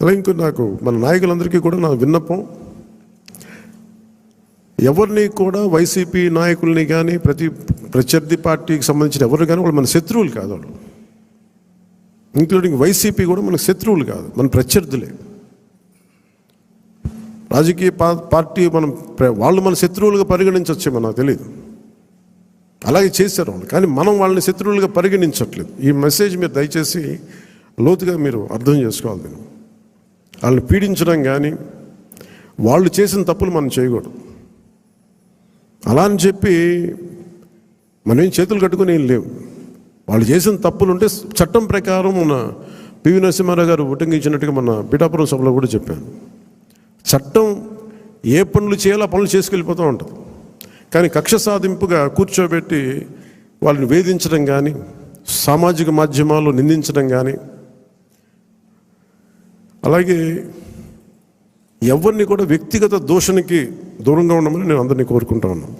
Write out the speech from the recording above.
అలా ఇంకో నాకు మన నాయకులందరికీ కూడా నా విన్నపం, ఎవరిని కూడా వైసీపీ నాయకుల్ని కానీ ప్రత్యర్థి పార్టీకి సంబంధించిన ఎవరు కానీ వాళ్ళు మన శత్రువులు కాదు. వాళ్ళు ఇంక్లూడింగ్ వైసీపీ కూడా మనకు శత్రువులు కాదు, మన ప్రత్యర్థులే. రాజకీయ పార్టీ వాళ్ళు మన శత్రువులుగా పరిగణించవచ్చేమో నాకు తెలియదు, అలాగే చేశారు వాళ్ళు. కానీ మనం వాళ్ళని శత్రువులుగా పరిగణించట్లేదు. ఈ మెసేజ్ మీరు దయచేసి లోతుగా మీరు అర్థం చేసుకోవాలి. నేను వాళ్ళని పీడించడం కానీ వాళ్ళు చేసిన తప్పులు మనం చేయకూడదు. అలా అని చెప్పి మనం ఏం చేతులు కట్టుకుని ఏం లేవు. వాళ్ళు చేసిన తప్పులుంటే చట్టం ప్రకారం మన పివి నరసింహారావు గారు ఉటంకించినట్టుగా మన పిఠాపురం సభలో కూడా చెప్పాను. చట్టం ఏ పనులు చేయాలో ఆ పనులు చేసుకెళ్ళిపోతూ ఉంటుంది. కానీ కక్ష సాధింపుగా కూర్చోబెట్టి వాళ్ళని వేధించడం కానీ, సామాజిక మాధ్యమాల్లో నిందించడం కానీ, అలాగే ఎవరిని కూడా వ్యక్తిగత దూషణకి దూరంగా ఉండమని నేను అందరినీ కోరుకుంటా ఉన్నాను.